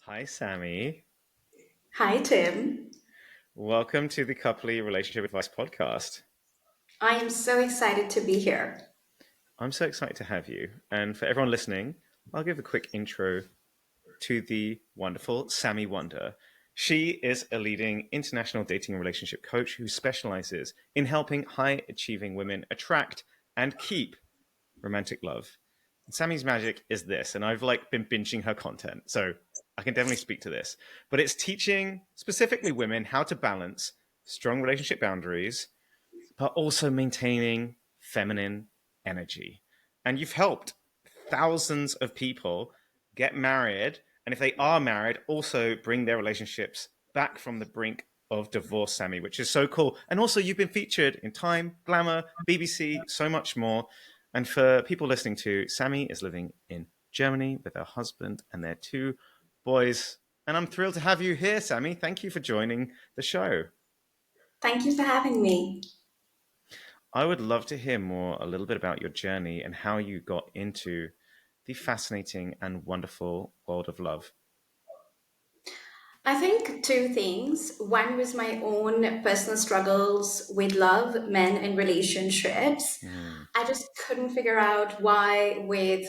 Hi, Sami. Hi, Tim. Welcome to the Couply Relationship Advice podcast. I am so excited to be here. I'm so excited to have you. And for everyone listening, I'll give a quick intro to the wonderful Sami Wunder. She is a leading international dating and relationship coach who specializes in helping high achieving women attract and keep romantic love. And Sammy's magic is this, and I've been binging her content, so I can definitely speak to this. But it's teaching specifically women how to balance strong relationship boundaries, but also maintaining feminine energy. And you've helped thousands of people get married, and if they are married, also bring their relationships back from the brink of divorce, Sami, which is so cool. And also, you've been featured in Time, Glamour, BBC, so much more. And for people listening to, Sami is living in Germany with her husband and their two boys. And I'm thrilled to have you here, Sami. Thank you for joining the show. Thank you for having me. I would love to hear more a little bit about your journey and how you got into the fascinating and wonderful world of love. I think two things. One was my own personal struggles with love, men, and relationships. Mm. I just couldn't figure out why, with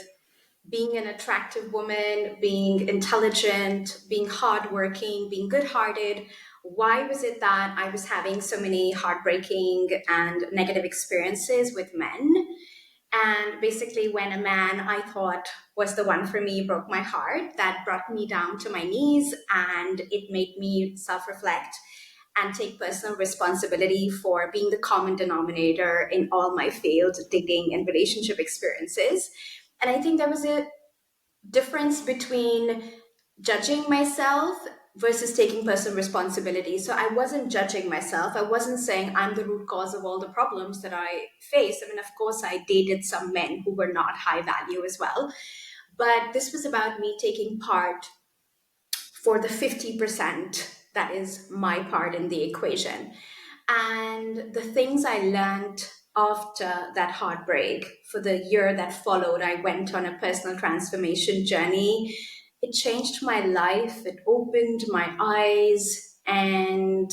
being an attractive woman, being intelligent, being hardworking, being good hearted, why was it that I was having so many heartbreaking and negative experiences with men? And basically, when a man I thought was the one for me broke my heart, that brought me down to my knees and it made me self reflect and take personal responsibility for being the common denominator in all my failed dating and relationship experiences. And I think there was a difference between judging myself versus taking personal responsibility. So I wasn't judging myself. I wasn't saying I'm the root cause of all the problems that I face. I mean, of course, I dated some men who were not high value as well. But this was about me taking part for the 50% that is my part in the equation. And the things I learned after that heartbreak, for the year that followed, I went on a personal transformation journey. It changed my life, it opened my eyes, and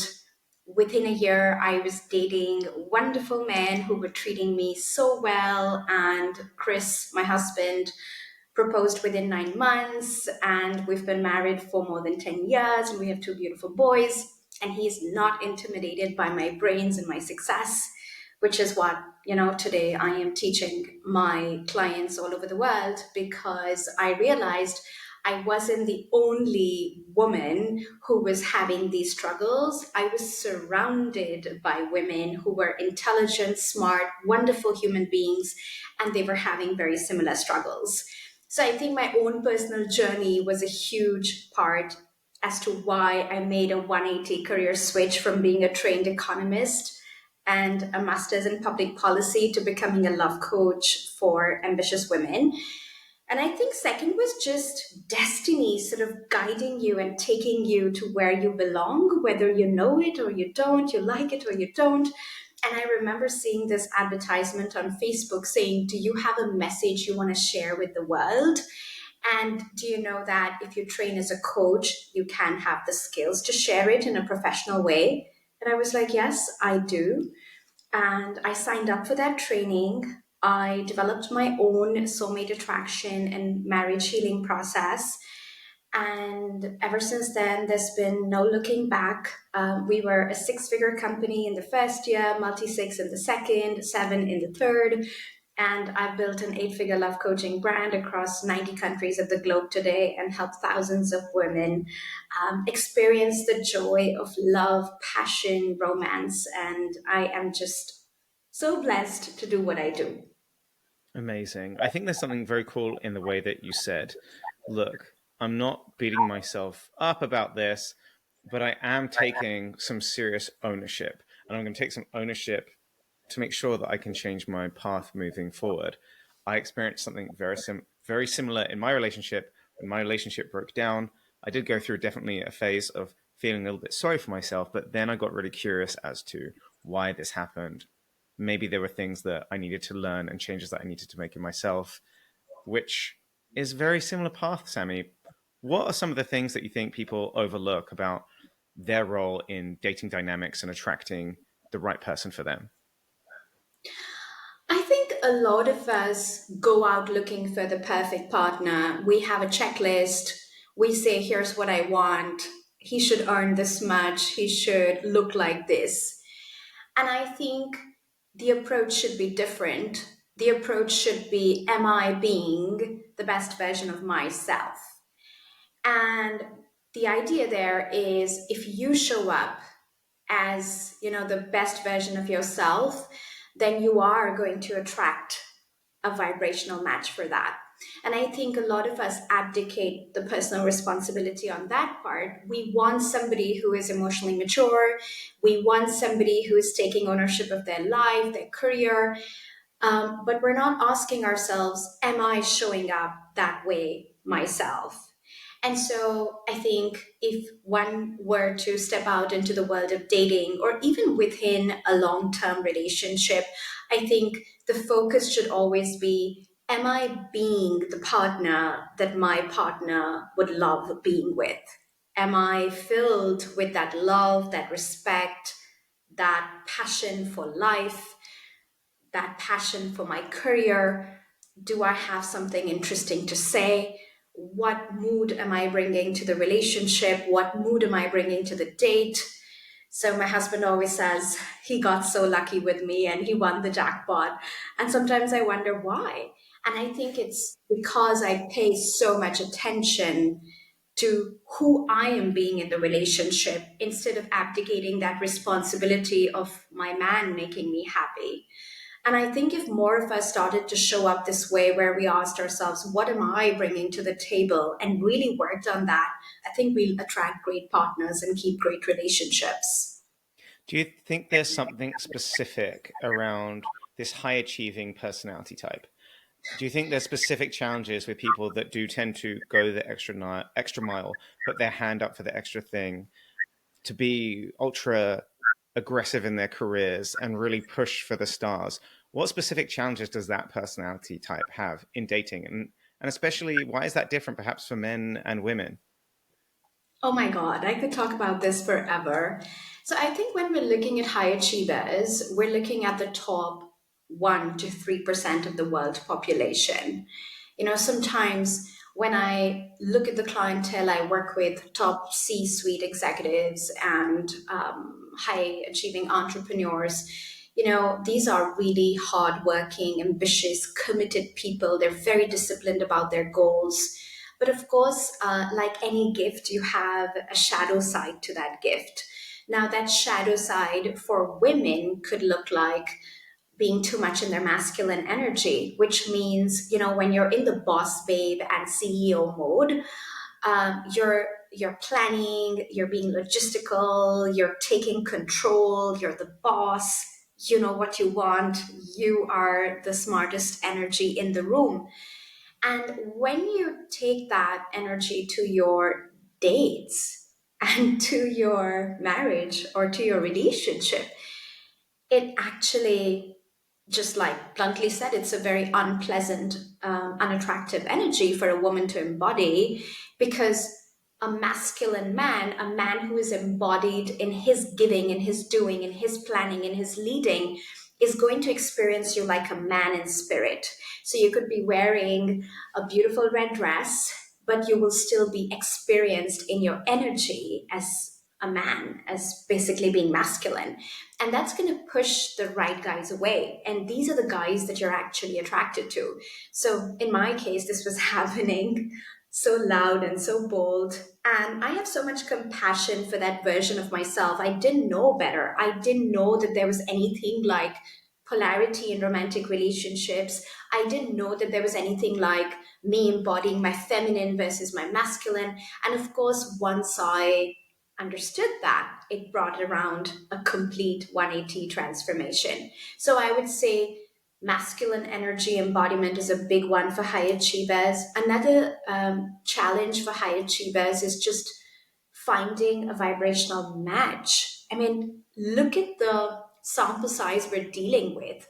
within a year, I was dating wonderful men who were treating me so well. And Chris, my husband, proposed within 9 months, and we've been married for more than 10 years, and we have two beautiful boys. And he's not intimidated by my brains and my success, which is what, today I am teaching my clients all over the world, because I realized I wasn't the only woman who was having these struggles. I was surrounded by women who were intelligent, smart, wonderful human beings, and they were having very similar struggles. So I think my own personal journey was a huge part as to why I made a 180 career switch from being a trained economist and a master's in public policy to becoming a love coach for ambitious women. And I think second was just destiny sort of guiding you and taking you to where you belong, whether you know it or you don't, you like it or you don't. And I remember seeing this advertisement on Facebook saying, "Do you have a message you want to share with the world? And do you know that if you train as a coach, you can have the skills to share it in a professional way?" And I was like, "Yes, I do." And I signed up for that training. I developed my own soulmate attraction and marriage healing process. And ever since then, there's been no looking back. We were a six-figure company in the first year, multi-six in the second, seven in the third. And I've built an eight-figure love coaching brand across 90 countries of the globe today and helped thousands of women experience the joy of love, passion, romance. And I am just so blessed to do what I do. Amazing. I think there's something very cool in the way that you said, look, I'm not beating myself up about this, but I am taking some serious ownership. And I'm going to take some ownership to make sure that I can change my path moving forward. I experienced something very similar in my relationship. When my relationship broke down, I did go through definitely a phase of feeling a little bit sorry for myself, but then I got really curious as to why this happened. Maybe there were things that I needed to learn and changes that I needed to make in myself, which is very similar path, Sami. What are some of the things that you think people overlook about their role in dating dynamics and attracting the right person for them? I think a lot of us go out looking for the perfect partner. We have a checklist. We say, here's what I want. He should earn this much. He should look like this. And I think the approach should be different. The approach should be, am I being the best version of myself? And the idea there is if you show up as, the best version of yourself, then you are going to attract a vibrational match for that. And I think a lot of us abdicate the personal responsibility on that part. We want somebody who is emotionally mature. We want somebody who is taking ownership of their life, their career. But we're not asking ourselves, am I showing up that way myself? And so I think if one were to step out into the world of dating or even within a long term relationship, I think the focus should always be, am I being the partner that my partner would love being with? Am I filled with that love, that respect, that passion for life, that passion for my career? Do I have something interesting to say? What mood am I bringing to the relationship? What mood am I bringing to the date? So my husband always says he got so lucky with me and he won the jackpot. And sometimes I wonder why. And I think it's because I pay so much attention to who I am being in the relationship instead of abdicating that responsibility of my man making me happy. And I think if more of us started to show up this way, where we asked ourselves, what am I bringing to the table, and really worked on that, I think we'll attract great partners and keep great relationships. Do you think there's something specific around this high achieving personality type? Do you think there's specific challenges with people that do tend to go the extra mile, put their hand up for the extra thing, to be ultra aggressive in their careers and really push for the stars? What specific challenges does that personality type have in dating? And especially, why is that different perhaps for men and women? Oh my God, I could talk about this forever. So I think when we're looking at high achievers, we're looking at the top 1 to 3% of the world population. Sometimes when I look at the clientele I work with, top C suite executives and high achieving entrepreneurs, these are really hardworking, ambitious, committed people. They're very disciplined about their goals. But of course, like any gift, you have a shadow side to that gift. Now, that shadow side for women could look like being too much in their masculine energy, which means, when you're in the boss babe and CEO mode, you're planning, you're being logistical, you're taking control, you're the boss, you know what you want, you are the smartest energy in the room. And when you take that energy to your dates and to your marriage or to your relationship, it actually, just like bluntly said, it's a very unpleasant, unattractive energy for a woman to embody, because a masculine man, a man who is embodied in his giving, in his doing, in his planning, in his leading, is going to experience you like a man in spirit. So you could be wearing a beautiful red dress, but you will still be experienced in your energy as a man, as basically being masculine. And that's going to push the right guys away. And these are the guys that you're actually attracted to. So in my case, this was happening so loud and so bold. And I have so much compassion for that version of myself. I didn't know better. I didn't know that there was anything like polarity in romantic relationships. I didn't know that there was anything like me embodying my feminine versus my masculine. And of course, once I understood that, it brought around a complete 180 transformation. So I would say masculine energy embodiment is a big one for high achievers. Another challenge for high achievers is just finding a vibrational match. I mean, look at the sample size we're dealing with.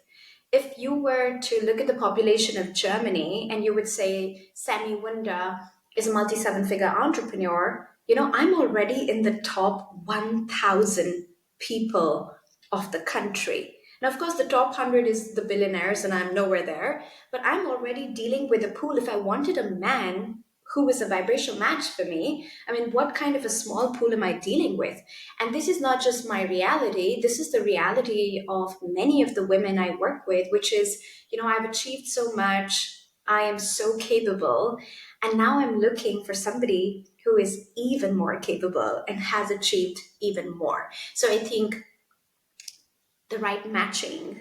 If you were to look at the population of Germany and you would say, Sami, Wunder, is a multi seven figure entrepreneur, I'm already in the top 1,000 people of the country. Now, of course, the top 100 is the billionaires, and I'm nowhere there, but I'm already dealing with a pool. If I wanted a man who is a vibrational match for me, I mean, what kind of a small pool am I dealing with? And this is not just my reality, this is the reality of many of the women I work with, which is, I've achieved so much, I am so capable, and now I'm looking for somebody who is even more capable and has achieved even more. So I think the right matching,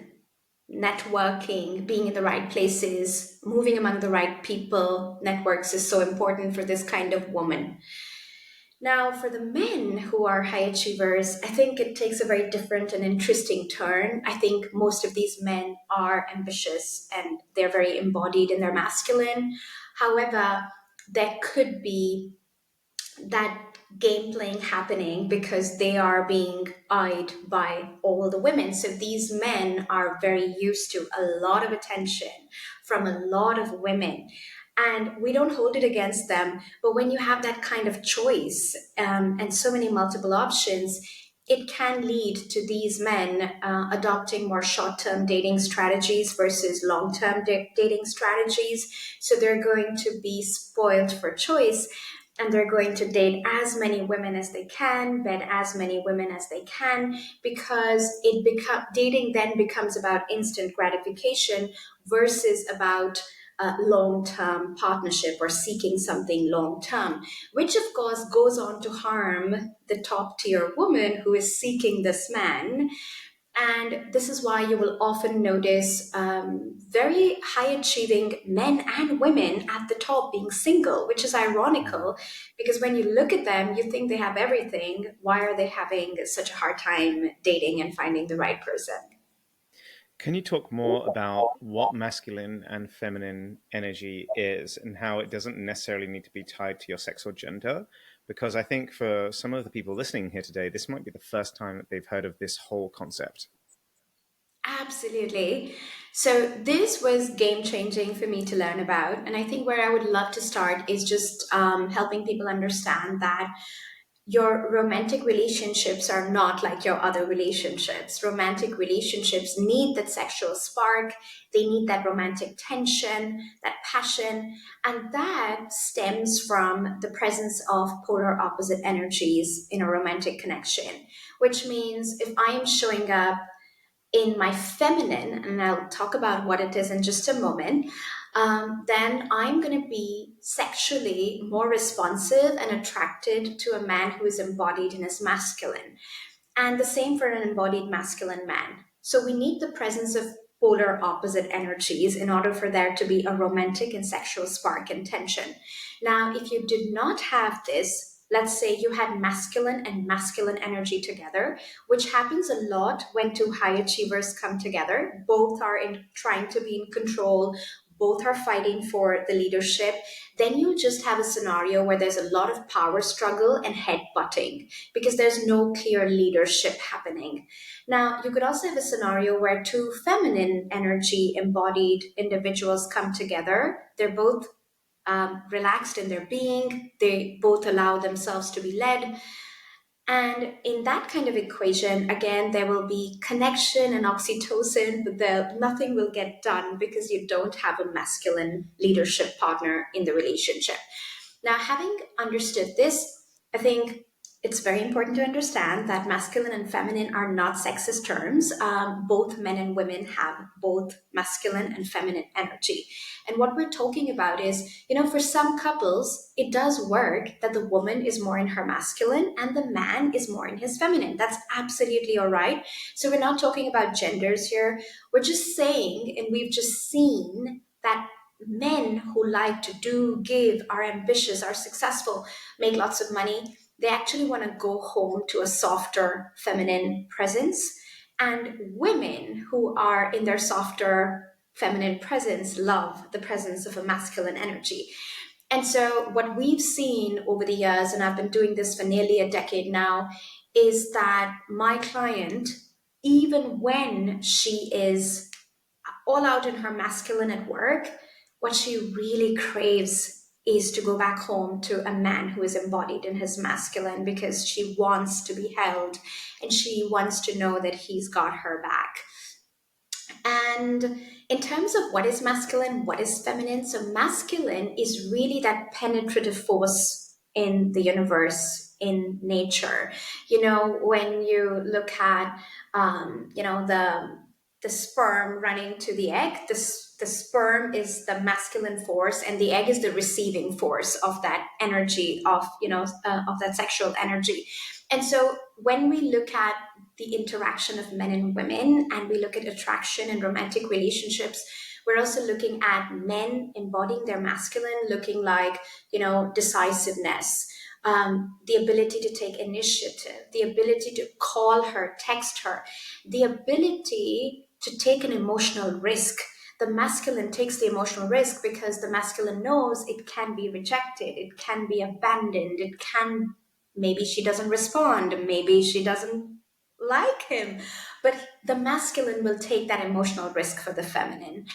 networking, being in the right places, moving among the right people, networks is so important for this kind of woman. Now, for the men who are high achievers, I think it takes a very different and interesting turn. I think most of these men are ambitious and they're very embodied in their masculine. However, there could be that game playing happening because they are being eyed by all the women. So these men are very used to a lot of attention from a lot of women. And we don't hold it against them. But when you have that kind of choice and so many multiple options, it can lead to these men adopting more short term dating strategies versus long term dating strategies. So they're going to be spoiled for choice and they're going to date as many women as they can, bed as many women as they can, because dating then becomes about instant gratification versus about long-term partnership or seeking something long-term, which of course goes on to harm the top tier woman who is seeking this man. And this is why you will often notice very high achieving men and women at the top being single, which is Mm. ironical because when you look at them, you think they have everything. Why are they having such a hard time dating and finding the right person? Can you talk more about what masculine and feminine energy is and how it doesn't necessarily need to be tied to your sex or gender? Because I think for some of the people listening here today, this might be the first time that they've heard of this whole concept. Absolutely. So this was game changing for me to learn about. And I think where I would love to start is just helping people understand that your romantic relationships are not like your other relationships. Romantic relationships need that sexual spark, they need that romantic tension, that passion, and that stems from the presence of polar opposite energies in a romantic connection. Which means if I am showing up in my feminine, and I'll talk about what it is in just a moment, then I'm going to be sexually more responsive and attracted to a man who is embodied in his masculine. And the same for an embodied masculine man. So we need the presence of polar opposite energies in order for there to be a romantic and sexual spark and tension. Now, if you did not have this, let's say you had masculine and masculine energy together, which happens a lot when two high achievers come together. Both are in trying to be in control, both are fighting for the leadership. Then you just have a scenario where there's a lot of power struggle and headbutting because there's no clear leadership happening. Now, you could also have a scenario where two feminine energy embodied individuals come together. They're both relaxed in their being, they both allow themselves to be led. And in that kind of equation, again, there will be connection and oxytocin, but nothing will get done because you don't have a masculine leadership partner in the relationship. Now, having understood this, I think it's very important to understand that masculine and feminine are not sexist terms. Both men and women have both masculine and feminine energy. And what we're talking about is, for some couples, it does work that the woman is more in her masculine and the man is more in his feminine. That's absolutely all right. So we're not talking about genders here. We're just saying, and we've just seen that men who like to do, give, are ambitious, are successful, make lots of money, they actually want to go home to a softer feminine presence. And women who are in their softer feminine presence love the presence of a masculine energy. And so, what we've seen over the years, and I've been doing this for nearly a decade now, is that my client, even when she is all out in her masculine at work, what she really craves is to go back home to a man who is embodied in his masculine, because she wants to be held and she wants to know that he's got her back. And in terms of what is masculine, what is feminine, so masculine is really that penetrative force in the universe, in nature. When you look at, the sperm running to the egg, the sperm is the masculine force, and the egg is the receiving force of that energy, of that sexual energy. And so when we look at the interaction of men and women, and we look at attraction and romantic relationships, we're also looking at men embodying their masculine, looking like, decisiveness, the ability to take initiative, the ability to call her, text her, the ability to take an emotional risk. The masculine takes the emotional risk because the masculine knows it can be rejected, it can be abandoned, it can, maybe she doesn't respond, maybe she doesn't like him. But the masculine will take that emotional risk for the feminine.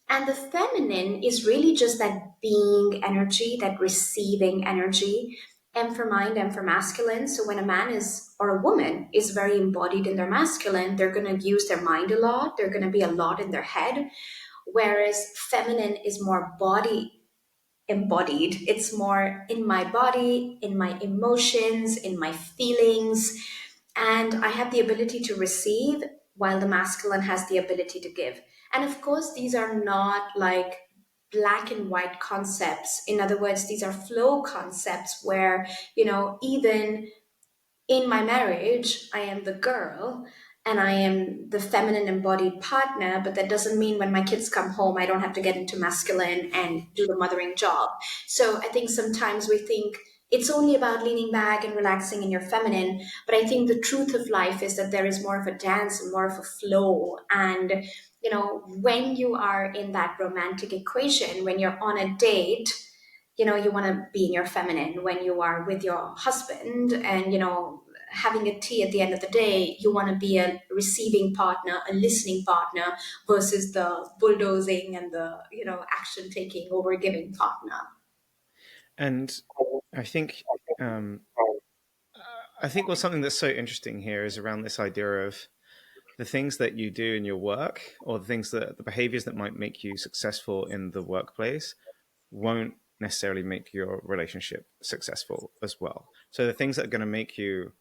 And the feminine is really just that being energy, that receiving energy. M for mind, M for masculine. So when a man is, or a woman is very embodied in their masculine, they're going to use their mind a lot. They're going to be a lot in their head. Whereas feminine is more body embodied. It's more in my body, in my emotions, in my feelings. And I have the ability to receive while the masculine has the ability to give. And of course, these are not like black and white concepts. In other words, these are flow concepts where, even in my marriage, I am the girl and I am the feminine embodied partner, but that doesn't mean when my kids come home, I don't have to get into masculine and do the mothering job. So I think sometimes we think it's only about leaning back and relaxing in your feminine. But I think the truth of life is that there is more of a dance and more of a flow. And, when you are in that romantic equation, when you're on a date, you want to be in your feminine. When you are with your husband and, having a tea at the end of the day, you want to be a receiving partner, a listening partner, versus the bulldozing and the, action taking over giving partner. And I think um, I think what's something that's so interesting here is around this idea of the things that you do in your work, or the behaviors that might make you successful in the workplace, won't necessarily make your relationship successful as well. So the things that are going to make you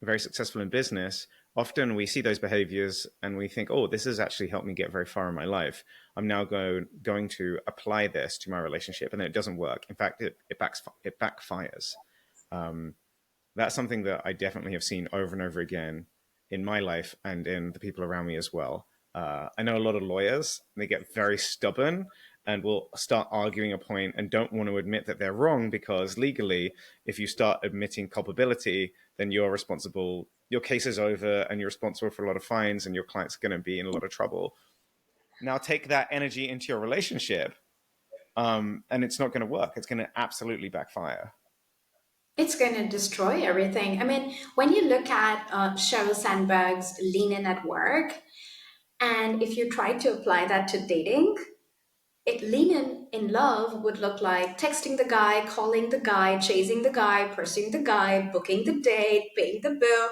very successful in business, often we see those behaviors and we think, oh, this has actually helped me get very far in my life. I'm now going to apply this to my relationship, and then it doesn't work. In fact, it backfires. Um, that's something that I definitely have seen over and over again in my life and in the people around me as well. I know a lot of lawyers, and they get very stubborn and will start arguing a point and don't want to admit that they're wrong, because legally, if you start admitting culpability, then you're responsible. Your case is over and you're responsible for a lot of fines, and your client's going to be in a lot of trouble. Now take that energy into your relationship, and it's not going to work. It's going to absolutely backfire. It's going to destroy everything. I mean, when you look at Sheryl Sandberg's Lean In at Work, and if you try to apply that to dating, lean in love would look like texting the guy, calling the guy, chasing the guy, pursuing the guy, booking the date, paying the bill,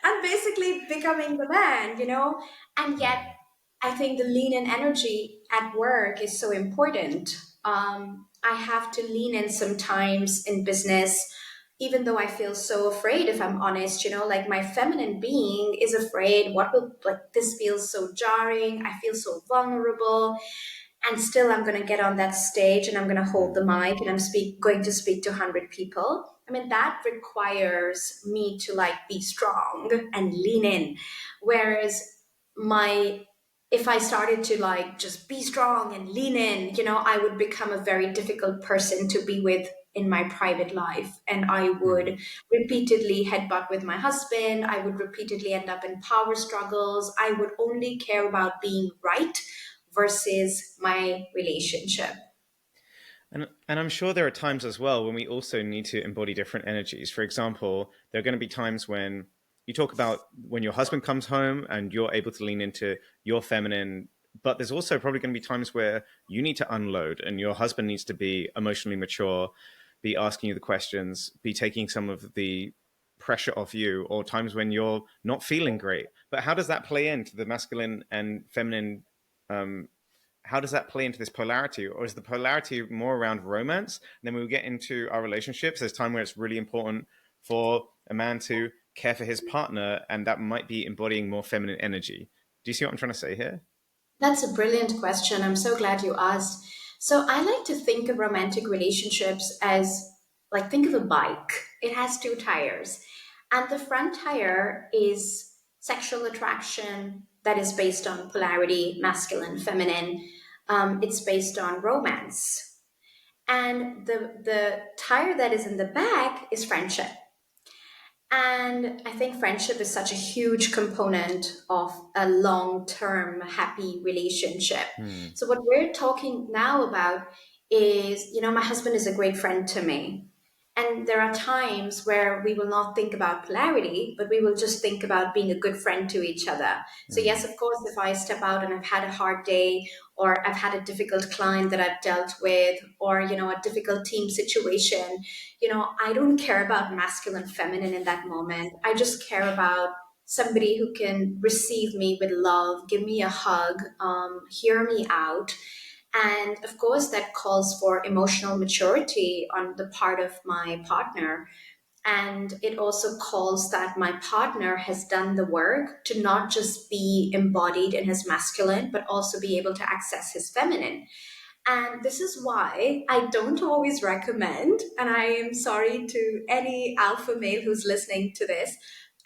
and basically becoming the man. And yet, I think the lean in energy at work is so important. I have to lean in sometimes in business, even though I feel so afraid, if I'm honest, like my feminine being is afraid. What will, like, this feels so jarring. I feel so vulnerable. And still I'm going to get on that stage and I'm going to hold the mic and I'm going to speak to 100 people. I mean, that requires me to like be strong and lean in. Whereas my if I started to like just be strong and lean in, I would become a very difficult person to be with in my private life. And I would repeatedly headbutt with my husband. I would repeatedly end up in power struggles. I would only care about being right versus my relationship. And I'm sure there are times as well when we also need to embody different energies. For example, there are going to be times when you talk about when your husband comes home and you're able to lean into your feminine but there's also probably going to be times where you need to unload and your husband needs to be emotionally mature, be asking you the questions, be taking some of the pressure off you, or times when you're not feeling great. But how does that play into the masculine and feminine? Um, how does that play into this polarity? Or is the polarity more around romance? And then when we get into our relationships, there's time where it's really important for a man to care for his partner, and that might be embodying more feminine energy. Do you see what I'm trying to say here? That's a brilliant question. I'm so glad you asked. So I like to think of romantic relationships as like think of a bike. It has two tires. And the front tire is sexual attraction that is based on polarity, masculine, feminine. It's based on romance. And the tire that is in the back is friendship. And I think friendship is such a huge component of a long term happy relationship. Hmm. So, what we're talking now about is, my husband is a great friend to me. And there are times where we will not think about polarity, but we will just think about being a good friend to each other. So, Hmm. yes, of course, if I step out and I've had a hard day, or I've had a difficult client that I've dealt with, or, a difficult team situation, I don't care about masculine, feminine in that moment. I just care about somebody who can receive me with love, give me a hug, hear me out. And of course, that calls for emotional maturity on the part of my partner. And it also calls that my partner has done the work to not just be embodied in his masculine, but also be able to access his feminine. And this is why I don't always recommend, and I am sorry to any alpha male who's listening to this.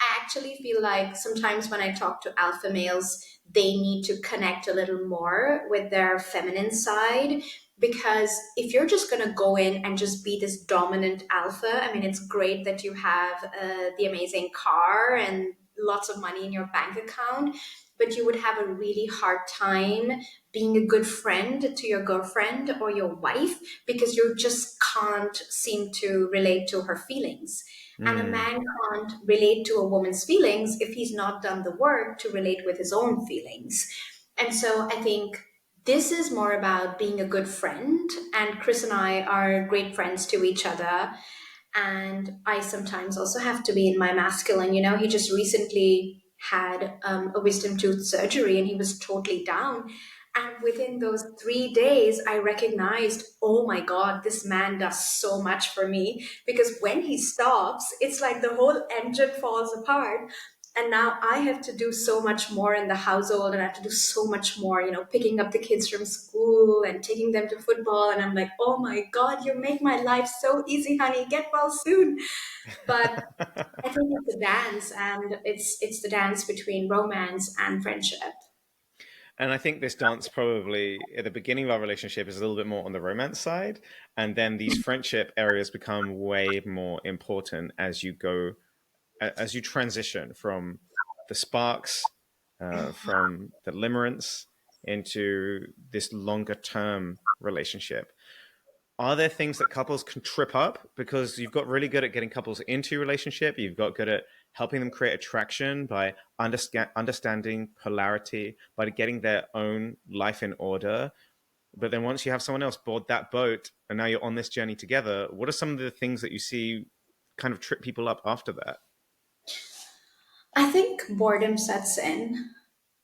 I actually feel like sometimes when I talk to alpha males, they need to connect a little more with their feminine side. Because if you're just going to go in and just be this dominant alpha, I mean, it's great that you have the amazing car and lots of money in your bank account, but you would have a really hard time being a good friend to your girlfriend or your wife because you just can't seem to relate to her feelings. And a Hmm. man can't relate to a woman's feelings if he's not done the work to relate with his own feelings. And so I think this is more about being a good friend. And Chris and I are great friends to each other. And I sometimes also have to be in my masculine. He just recently had a wisdom tooth surgery and he was totally down. And within those 3 days, I recognized, oh my God, this man does so much for me. Because when he stops, it's like the whole engine falls apart. And now I have to do so much more in the household, and I have to do so much more, picking up the kids from school and taking them to football. And I'm like, oh my God, you make my life so easy, honey. Get well soon. But I think it's a dance, and it's the dance between romance and friendship. And I think this dance probably at the beginning of our relationship is a little bit more on the romance side. And then these friendship areas become way more important as you go, as you transition from the sparks, from the limerence into this longer term relationship. Are there things that couples can trip up because you've got really good at getting couples into a relationship, you've got good at helping them create attraction by understanding polarity, by getting their own life in order, but then once you have someone else board that boat and now you're on this journey together, what are some of the things that you see kind of trip people up after that? I think boredom sets in.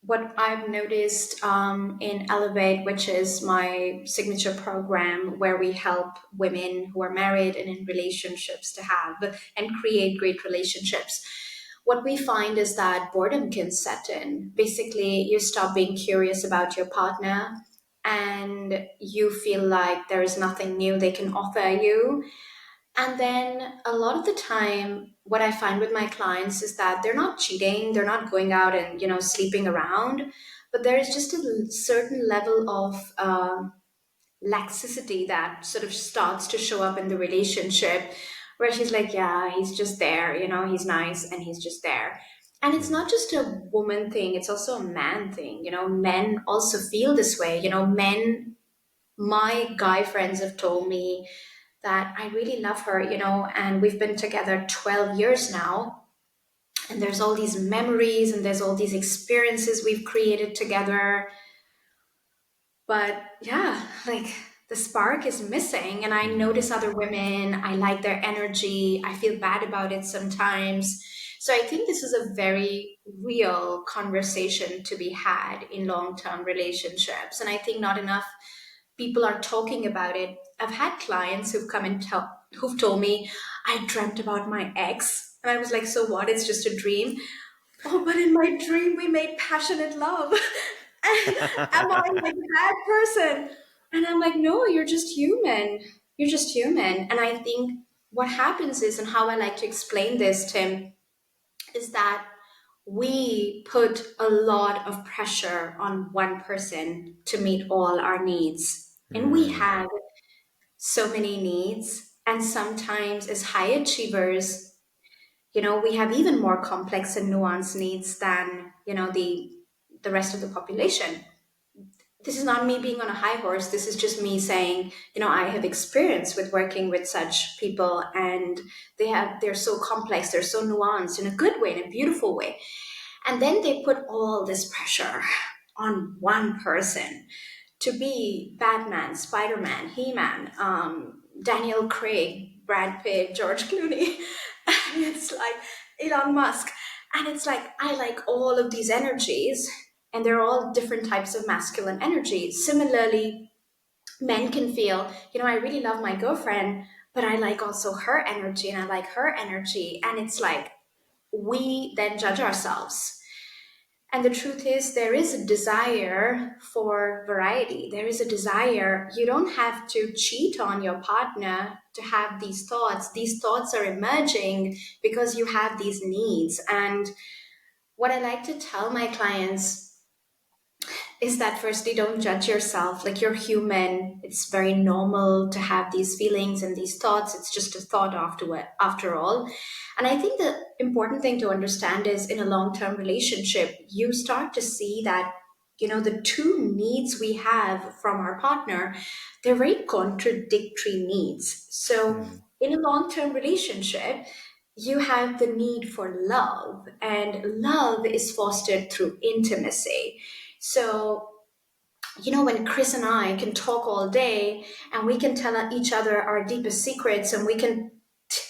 What I've noticed in Elevate, which is my signature program where we help women who are married and in relationships to have and create great relationships. What we find is that boredom can set in. Basically, you stop being curious about your partner and you feel like there is nothing new they can offer you. And then a lot of the time, what I find with my clients is that they're not cheating, they're not going out and sleeping around, but there is just a certain level of laxity that sort of starts to show up in the relationship, where she's like, yeah, he's just there, he's nice and he's just there. And it's Mm. not just a woman thing; it's also a man thing. Men also feel this way. Men, my guy friends have told me that I really love her, and we've been together 12 years now. And there's all these memories and there's all these experiences we've created together. But yeah, like the spark is missing. And I Mm. notice other women, I like their energy, I feel bad about it sometimes. So I think this is a very real conversation to be had in long term relationships. And I think not enough people are talking about it. I've had clients who've come and who've told me, I dreamt about my ex. And I was like, so what? It's just a dream. Oh, but in my dream, we made passionate love. Am I like a bad person? And I'm like, no, you're just human. You're just human. And I think what happens is, and how I like to explain this, Tim, is that we put a lot of pressure on one person to meet all our needs. And we Mm. have so many needs. And sometimes, as high achievers, we have even more complex and nuanced needs than the rest of the population. This is not me being on a high horse. This is just me saying, I have experience with working with such people, and they're so complex, they're so nuanced in a good way, in a beautiful way. And then they put all this pressure on one person to be Batman, Spider-Man, He-Man, Daniel Craig, Brad Pitt, George Clooney. And it's like Elon Musk. And it's like, I like all of these energies, and they're all different types of masculine energy. Similarly, men can feel, I really love my girlfriend, but I like also her energy and I like her energy. And it's like, we then judge ourselves. And the truth is, there is a desire for variety. There is a desire. You don't have to cheat on your partner to have these thoughts. These thoughts are emerging because you have these needs. And what I like to tell my clients is that firstly, don't judge yourself. Like, you're human. It's very normal to have these feelings and these thoughts. It's just a thought after all. And I think the important thing to understand is, in a long-term relationship, you start to see that, the two needs we have from our partner, they're very contradictory needs. So Mm. in a long-term relationship, you have the need for love, and love is fostered through intimacy. So, when Chris and I can talk all day, and we can tell each other our deepest secrets, and we can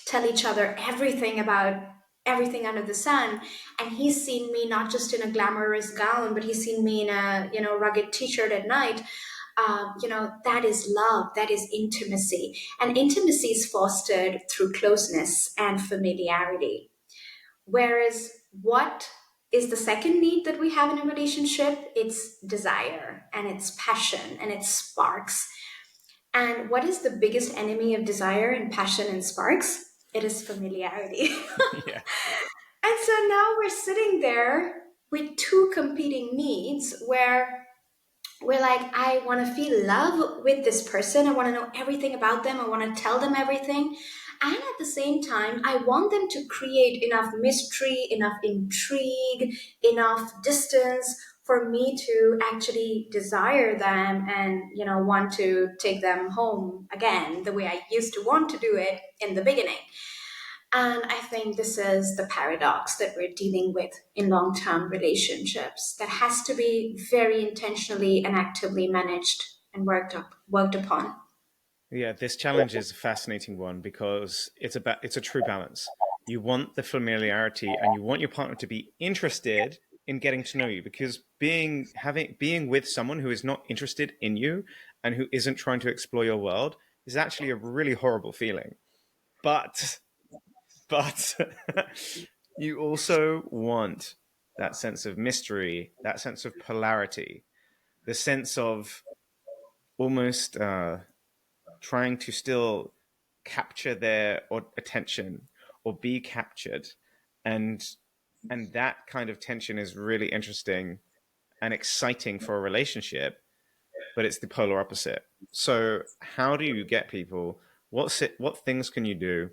tell each other everything about everything under the sun, and he's seen me not just in a glamorous gown, but he's seen me in a, rugged t-shirt at night. That is love, that is intimacy. And intimacy is fostered through closeness and familiarity. Whereas, what is the second need that we have in a relationship? It's desire, and it's passion, and it's sparks. And what is the biggest enemy of desire and passion and sparks? It is familiarity. Yeah. And so now we're sitting there with two competing needs, where we're like, I want to feel love with this person. I want to know everything about them. I want to tell them everything. And at the same time, I want them to create enough mystery, enough intrigue, enough distance for me to actually desire them and, want to take them home again the way I used to want to do it in the beginning. And I think this is the paradox that we're dealing with in long term relationships, that has to be very intentionally and actively managed and worked upon. Yeah, this challenge is a fascinating one because it's a true balance. You want the familiarity and you want your partner to be interested in getting to know you, because being with someone who is not interested in you and who isn't trying to explore your world is actually a really horrible feeling. But but you also want that sense of mystery, that sense of polarity, the sense of almost trying to still capture their attention or be captured, and that kind of tension is really interesting and exciting for a relationship, but it's the polar opposite. So how do you get people, what things can you do,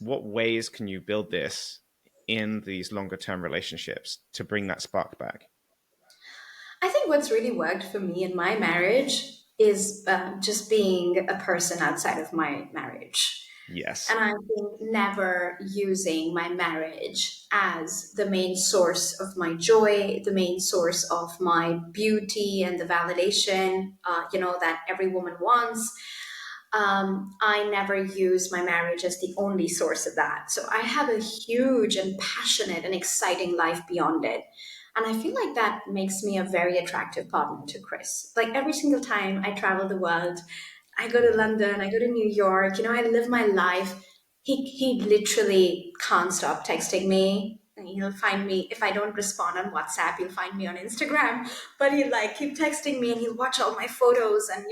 what ways can you build this in these longer term relationships to bring that spark back? I think what's really worked for me in my marriage is just being a person outside of my marriage. Yes. And I think never using my marriage as the main source of my joy, the main source of my beauty and the validation, that every woman wants. I never use my marriage as the only source of that. So I have a huge and passionate and exciting life beyond it. And I feel like that makes me a very attractive partner to Chris. Like every single time I travel the world, I go to Mm. London, I go to New York, I live my life. He literally can't stop texting me. And he'll find me if I don't respond on WhatsApp, he'll find me on Instagram. But he'll like keep texting me and he'll watch all my photos. And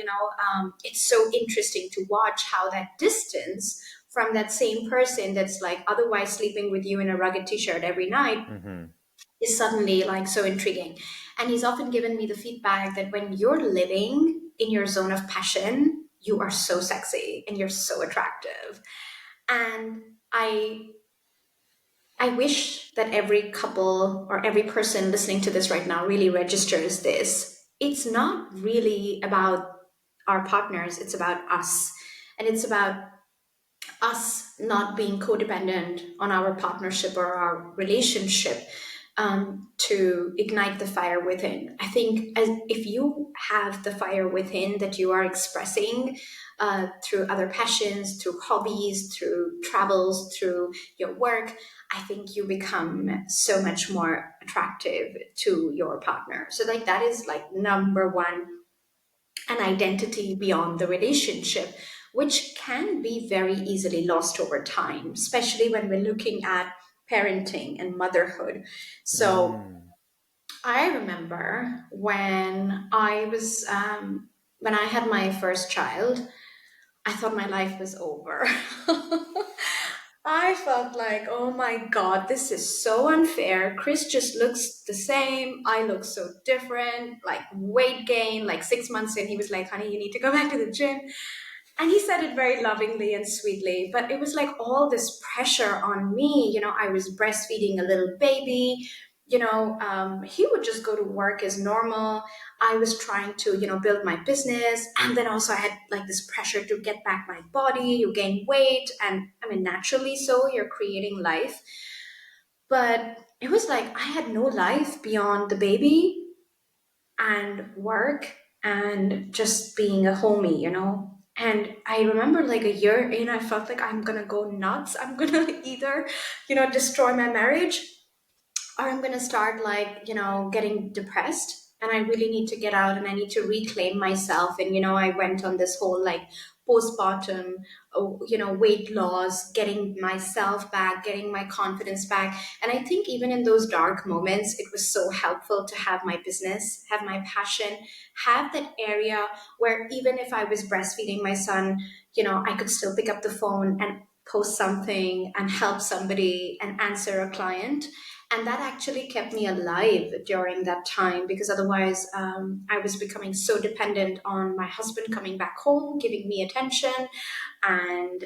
it's so interesting to watch how that distance from that same person that's like otherwise sleeping with you in a rugged t-shirt every night Hmm. is suddenly like so intriguing. And he's often given me the feedback that when you're living in your zone of passion, you are so sexy and you're so attractive. And I wish that every couple or every person listening to this right now really registers this. It's not really about our partners, it's about us. And it's about us not being codependent on our partnership or our relationship, to ignite the fire within. I think if you have the fire within that you are expressing through other passions, through hobbies, through travels, through your work, I think you become so much more attractive to your partner. So, like, that is like number one, an identity beyond the relationship, which can be very easily lost over time, especially when we're looking at parenting and motherhood. So Mm. I remember when I had my first child, I thought my life was over. I felt like, oh my God, this is so unfair. Chris just looks the same. I look so different, like weight gain, like 6 months in, he was like, honey, you need to go back to the gym. And he said it very lovingly and sweetly, but it was like all this pressure on me. I was breastfeeding a little baby. He would just go to work as normal. I was trying to, build my business. And then also I had like this pressure to get back my body. You gain weight. And I mean, naturally so, you're creating life. But it was like I had no life beyond the baby and work and just being a homie. And I remember like a year in, I felt like I'm gonna go nuts. I'm gonna either, destroy my marriage, or I'm gonna start like, getting depressed. And I really need to get out and I need to reclaim myself. And, I went on this whole like postpartum, weight loss, getting myself back, getting my confidence back. And I think even in those dark moments, it was so helpful to have my business, have my passion, have that area where even if I was breastfeeding my son, I could still pick up the phone and post something and help somebody and answer a client. And that actually kept me alive during that time, because otherwise I was becoming so dependent on my husband coming back home giving me attention and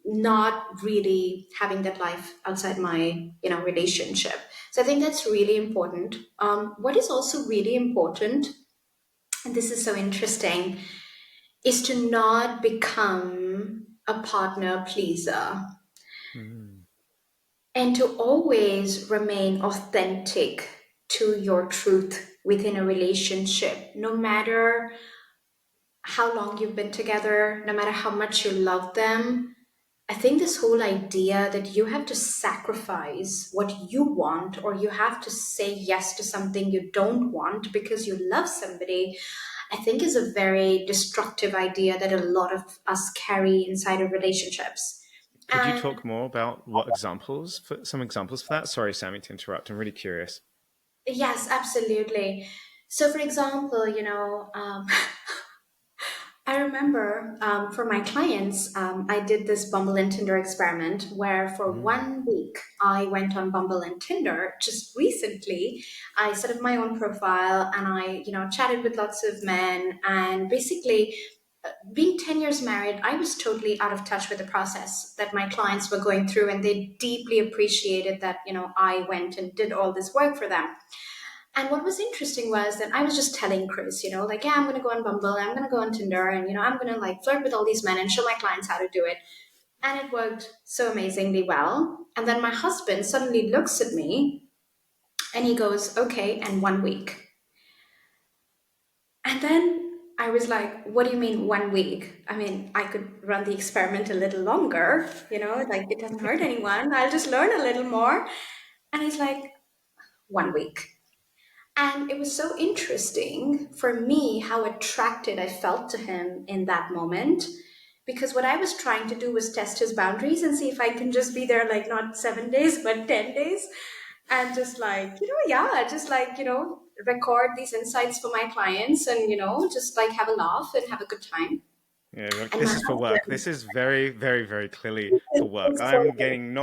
not really having that life outside my relationship. So I think that's really important. What is also really important, and this is so interesting, is to not become a partner pleaser Mm. and to always remain authentic to your truth within a relationship, no matter how long you've been together, no matter how much you love them. I think this whole idea that you have to sacrifice what you want or you have to say yes to something you don't want because you love somebody, I think is a very destructive idea that a lot of us carry inside of relationships. Could you And talk more about what examples, for some examples for that? Sorry, Sammy, to interrupt. I'm really curious. yes, absolutely. So, for example, I remember for my clients, I did this Bumble and Tinder experiment where for Mm. 1 week I went on Bumble and Tinder just recently. I set up my own profile and I, chatted with lots of men. And basically, being 10 years married, I was totally out of touch with the process that my clients were going through. And they deeply appreciated that, I went and did all this work for them. And what was interesting was that I was just telling Chris, like, yeah, I'm going to go on Bumble, I'm going to go on Tinder, and, I'm going to like flirt with all these men and show my clients how to do it. And it worked so amazingly well. And then my husband suddenly looks at me and he goes, okay, and 1 week. And then I was like, what do you mean 1 week? I mean, I could run the experiment a little longer, like it doesn't hurt anyone. I'll just learn a little more. And he's like, 1 week. And it was so interesting for me how attracted I felt to him in that moment. Because what I was trying to do was test his boundaries and see if I can just be there, like not 7 days, but 10 days. And just like, yeah, just like, record these insights for my clients and, just like have a laugh and have a good time. Yeah, like, And my this is for work. husband, This is very, very, very clearly for work. it's I'm so getting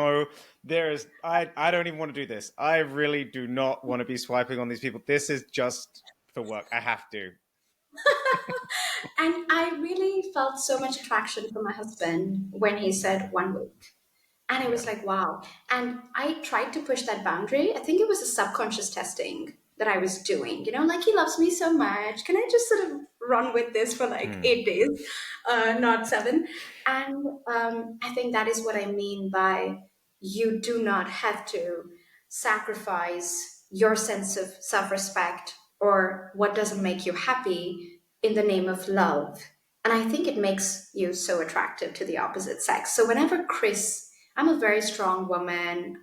I don't even want to do this. I really do not want to be swiping on these people. This is just for work. I have to. And I really felt so much attraction for my husband when he said 1 week. And it Yeah. was like, wow. And I tried to push that boundary. I think it was a subconscious testing that I was doing. Like he loves me so much. Can I just sort of run with this for like Hmm. 8 days, not 7? And I think that is what I mean by you do not have to sacrifice your sense of self respect or what doesn't make you happy in the name of love. And I think it makes you so attractive to the opposite sex. So whenever I'm a very strong woman.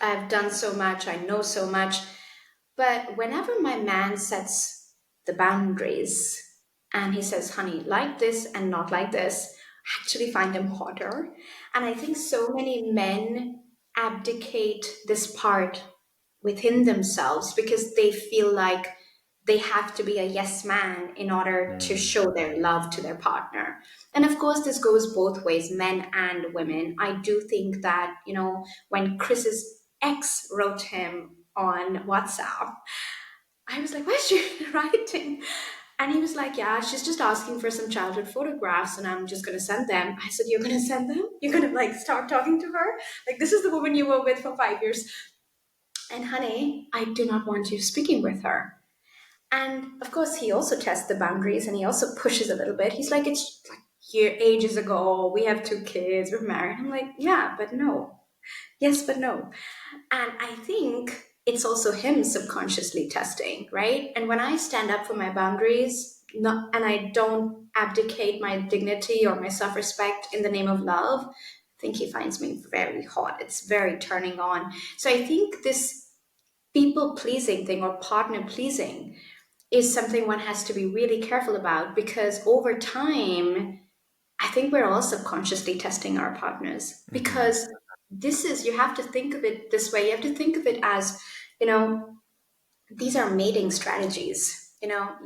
I've done so much. I know so much. But whenever my man sets the boundaries and he says, honey, like this and not like this, I actually find him hotter. And I think so many men abdicate this part within themselves because they feel like they have to be a yes man in order to Hmm. show their love to their partner. And of course, this goes both ways, men and women. I do think that, when Chris's ex wrote him on WhatsApp, I was like, what's she writing? And he was like, yeah, she's just asking for some childhood photographs and I'm just going to send them. I said, you're going to send them? You're going to like start talking to her? Like, this is the woman you were with for 5 years. And honey, I do not want you speaking with her. And of course, he also tests the boundaries and he also pushes a little bit. He's like, it's like here ages ago. We have 2 kids. We're married. I'm like, yeah, but no. Yes, but no. And I think it's also him subconsciously testing, right? And when I stand up for my boundaries, not, and I don't abdicate my dignity or my self respect in the name of love, I think he finds me very hot. It's very turning on. So I think this people pleasing thing or partner pleasing is something one has to be really careful about because over time, I think we're all subconsciously testing our partners Hmm. because you have to think of it this way. You have to think of it as, you know, these are mating strategies.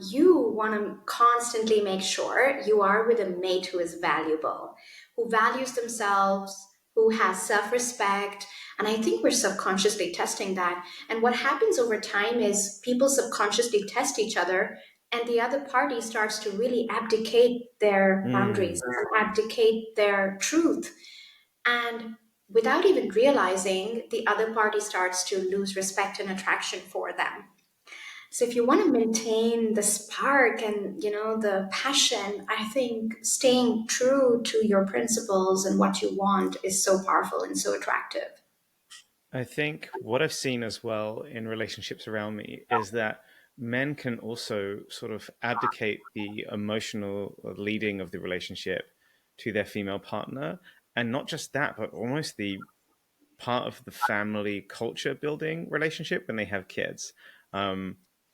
You want to constantly make sure you are with a mate who is valuable, who values themselves, who has self respect. And I think we're subconsciously testing that. And what happens over time is people subconsciously test each other, and the other party starts to really abdicate their boundaries Hmm. and abdicate their truth. And without even realizing, the other party starts to lose respect and attraction for them. So if you want to maintain the spark and the passion, I think staying true to your principles and what you want is so powerful and so attractive. I think what I've seen as well in relationships around me is that men can also sort of abdicate the emotional leading of the relationship to their female partner. And not just that, but almost the part of the family culture building relationship when they have kids.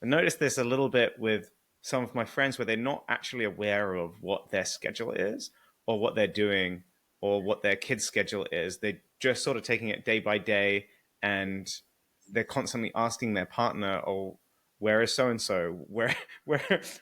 I noticed this a little bit with some of my friends where they're not actually aware of what their schedule is or what they're doing or what their kids' schedule is. They're just sort of taking it day by day and they're constantly asking their partner, oh, where is so and so? Where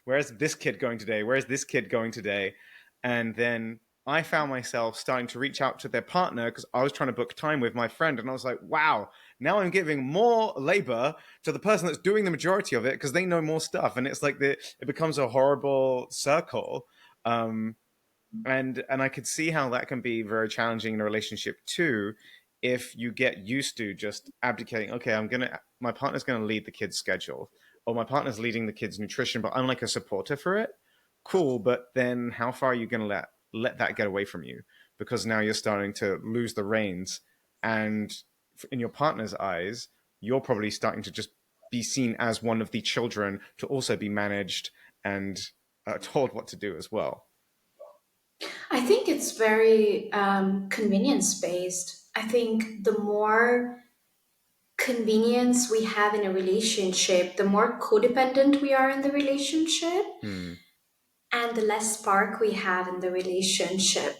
is this kid going today? Where is this kid going today? And then I found myself starting to reach out to their partner because I was trying to book time with my friend. And I was like, wow, now I'm giving more labor to the person that's doing the majority of it because they know more stuff. And it's like it becomes a horrible circle. Um, and I could see how that can be very challenging in a relationship too if you get used to just abdicating. Okay, my partner's gonna lead the kids schedule or my partner's leading the kids nutrition, but I'm like a supporter for it. Cool, but then how far are you gonna let let that get away from you, because now you're starting to lose the reins. And in your partner's eyes, you're probably starting to just be seen as one of the children to also be managed and told what to do as well. I think it's very convenience based. I think the more convenience we have in a relationship, the more codependent we are in the relationship, Hmm. and the less spark we have in the relationship.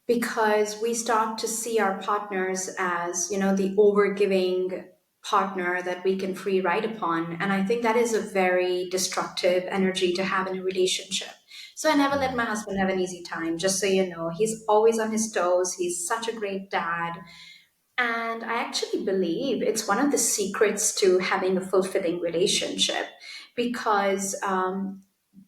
Because we start to see our partners as, the overgiving partner that we can free ride upon. And I think that is a very destructive energy to have in a relationship. So I never let Hmm. my husband have an easy time, just so you know. He's always on his toes. He's such a great dad. And I actually believe it's one of the secrets to having a fulfilling relationship because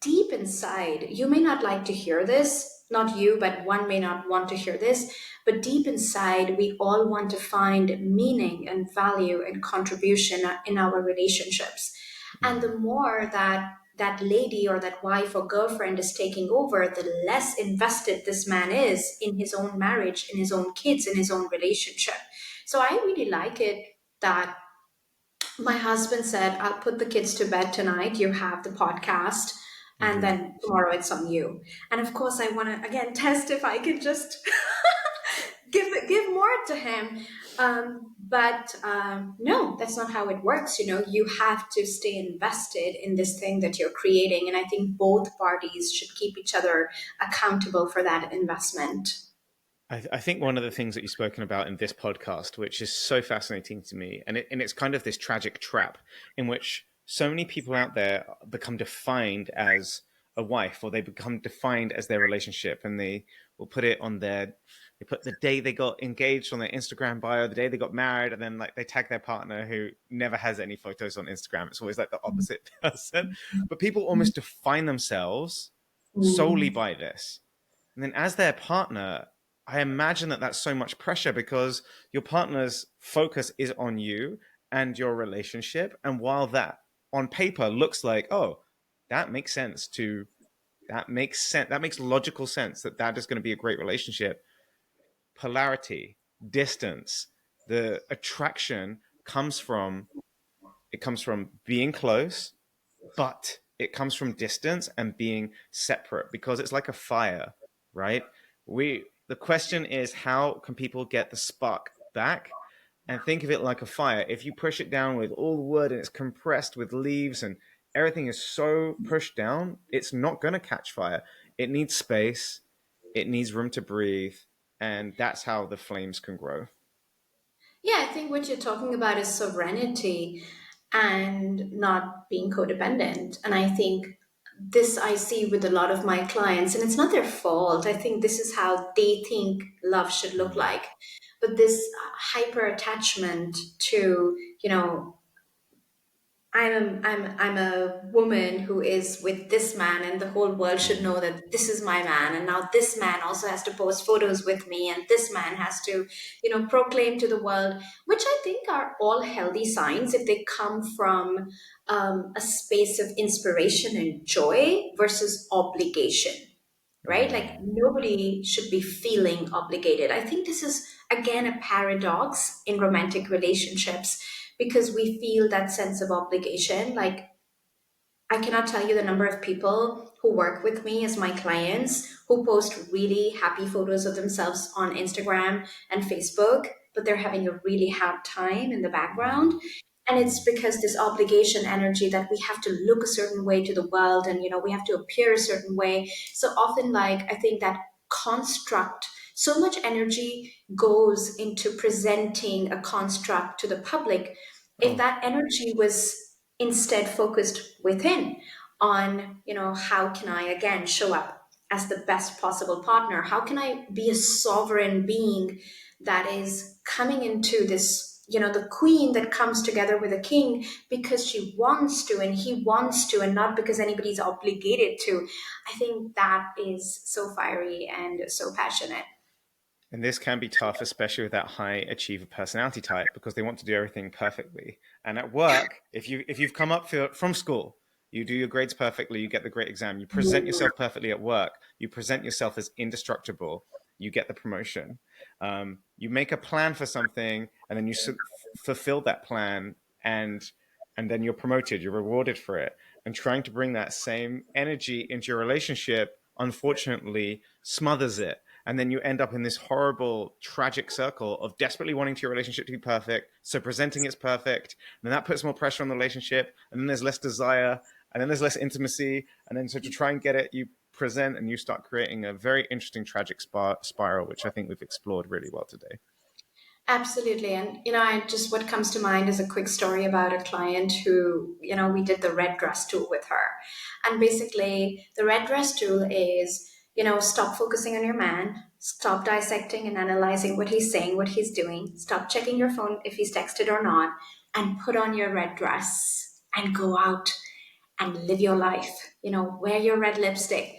deep inside, you may not like to hear this, not you, but one may not want to hear this, but deep inside, we all want to find meaning and value and contribution in our relationships. And Hmm. the more that lady or that wife or girlfriend is taking over, the less invested this man is in his own marriage, in his own kids, in his own relationship. So I really like it that my husband said, I'll put the kids to bed tonight. You have the podcast, and Hmm. then tomorrow it's on you. And of course, I want to again test if I can just give more to him. But no, that's not how it works. You have to stay invested in this thing that you're creating. And I think both parties should keep each other accountable for that investment. I think one of the things that you've spoken about in this podcast, which is so fascinating to me, and it's kind of this tragic trap in which so many people out there become defined as a wife, or they become defined as their relationship, and they will put it on they put the day they got engaged on their Instagram bio, the day they got married, and then like they tag their partner who never has any photos on Instagram. It's always like the opposite person, but people almost define themselves solely Mm. by this. And then as their partner, I imagine that that's so much pressure because your partner's focus is on you and your relationship. And while that on paper looks like, oh, that makes sense to that makes logical sense that that is going to be a great relationship. Polarity, distance, the attraction comes from being close, but it comes from distance and being separate because it's like a fire, right? The question is, how can people get the spark back? And think of it like a fire. If you push it down with all the wood and it's compressed with leaves and everything is so pushed down, it's not going to catch fire. It needs space, it needs room to breathe, and that's how the flames can grow. Yeah, I think what you're talking about is sovereignty and not being codependent. And I think this I see with a lot of my clients, and it's not their fault. I think this is how they think love should look Mm. like. But this hyper attachment to, I'm a woman who is with this man, and the whole world should Mm. know that this is my man. And now this man also has to post photos with me, and this man has to, proclaim to the world, which I think are all healthy signs if they come from a space of inspiration and joy versus obligation, right? Like Mm. nobody should be feeling obligated. I think this is again a paradox in romantic relationships because we feel that sense of obligation. Like I cannot tell you the number of people who work with me as my clients who post really happy photos of themselves on Instagram and Facebook, but they're having a really hard time in the background. Mm. And it's Mm. because this obligation energy that we have to look a certain way to the world and we have to appear a certain way. So often, like, I think that construct, so much energy goes into presenting a construct to the public. If Oh, that energy was instead focused within on how can I again show up as the best possible partner, how can I be a sovereign being that is coming into this, the queen that comes together with a king because she wants to and he wants to and not because anybody's obligated to. I think that is so fiery and so passionate. and this can be tough, especially with that high achiever personality type, because they want to do everything perfectly. And at work, if you've come up from school, You do your grades perfectly, you get the great exam. You present yourself perfectly at work. You present yourself as indestructible. You get the promotion. You make a plan for something, and then you fulfill that plan, and then you're promoted. You're rewarded for it. And trying to bring that same energy into your relationship, unfortunately, smothers it. And then you end up in this horrible, tragic circle of desperately wanting your relationship to be perfect. So presenting it's perfect. And then that puts more pressure on the relationship. And then there's less desire. And then there's less intimacy. And then so to try and get it, you present and you start creating a very interesting, tragic spiral, which I think we've explored really well today. Absolutely. And, what comes to mind is a quick story about a client who, we did the red dress tool with her. And basically, the red dress tool is, stop focusing on your man, stop dissecting and analyzing what he's saying, what he's doing, stop checking your phone if he's texted or not, and put on your red dress and go out and live your life. Wear your red lipstick.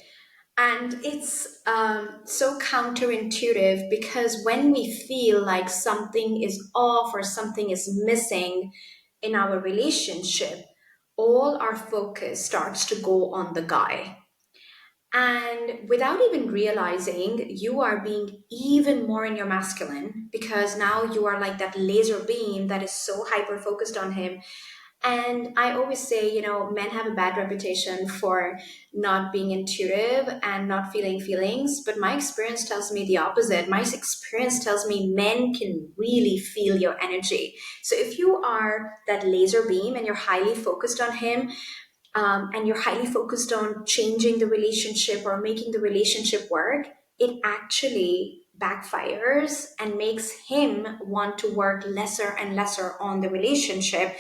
And it's so counterintuitive because when we feel like something is off or something is missing in our relationship, all our focus starts to go on the guy. And without even realizing, you are being even more in your masculine because now you are like that laser beam that is so hyper focused on him. And I always say, men have a bad reputation for not being intuitive and not feeling feelings. But my experience tells me the opposite. My experience tells me men can really feel your energy. So if you are that laser beam and you're highly focused on him, and you're highly focused on changing the relationship or making the relationship work, it actually backfires and makes him want to work lesser and lesser on the relationship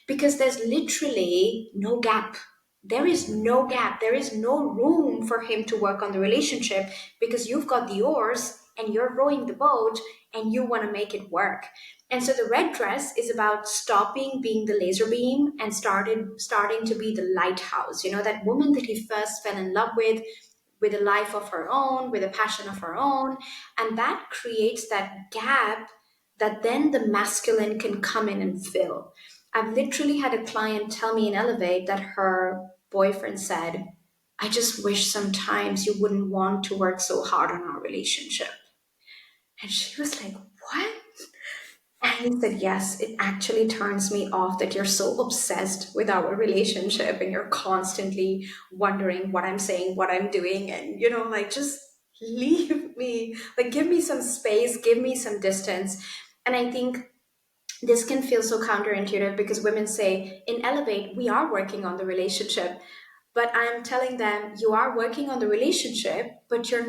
because there's literally no gap. There is no gap. There is no room for him to work on the relationship because you've got the oars and you're rowing the boat and you want to make it work. And so the red dress is about stopping being the laser beam and starting to be the lighthouse. That woman that he first fell in love with a life of her own, with a passion of her own. And that creates that gap that then the masculine can come in and fill. I've literally had a client tell me in Elevate that her boyfriend said, I just wish sometimes you wouldn't want to work so hard on our relationship. And she was like, what? And he said, yes, it actually turns me off that you're so obsessed with our relationship and you're constantly wondering what I'm saying, what I'm doing. And, just leave me, like, give me some space, give me some distance. And I think this can feel so counterintuitive because women say, in Elevate, we are working on the relationship. But I'm telling them, you are working on the relationship, but you're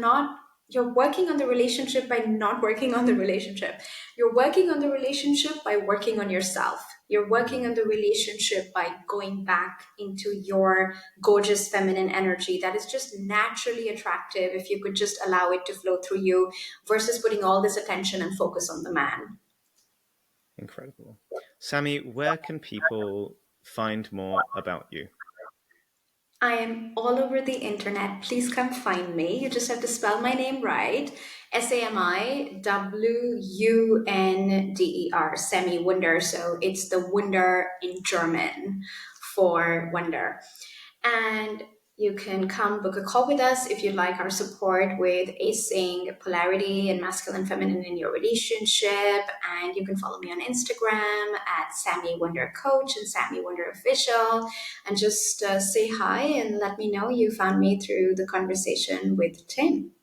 working on the relationship by not working on the relationship. You're working on the relationship by working on yourself. You're working on the relationship by going back into your gorgeous feminine energy that is just naturally attractive if you could just allow it to flow through you versus putting all this attention and focus on the man. Incredible. Sami, where can people find more about you? I am all over the internet. Please come find me. You just have to spell my name right. SamiWunder, Sami Wunder. So it's the Wunder in German for wonder. And you can come book a call with us if you'd like our support with acing polarity and masculine feminine in your relationship. And you can follow me on Instagram at Sami Wunder Coach and Sami Wunder Official. And just say hi and let me know you found me through the conversation with Tim.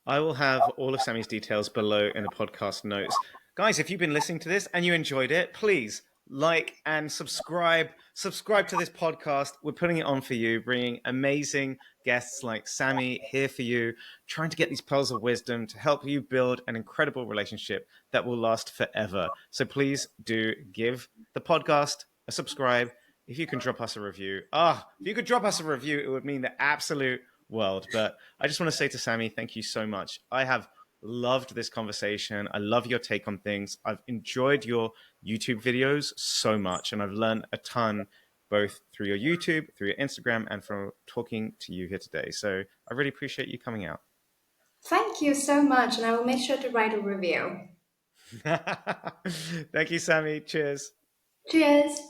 I will have all of Sami's details below in the podcast notes. Guys, if you've been listening to this and you enjoyed it, please like and subscribe. Subscribe to this podcast. We're putting it on for you, bringing amazing guests like Sami here for you, trying to get these pearls of wisdom to help you build an incredible relationship that will last forever. So please do give the podcast a subscribe. If you can drop us a review. If you could drop us a review, it would mean the absolute world. But I just want to say to Sami, thank you so much. I have loved this conversation. I love your take on things. I've enjoyed your YouTube videos so much, and I've learned a ton both through your YouTube, through your Instagram, and from talking to you here today. So I really appreciate you coming out. Thank you so much. And I will make sure to write a review. Thank you, Sami. Cheers. Cheers.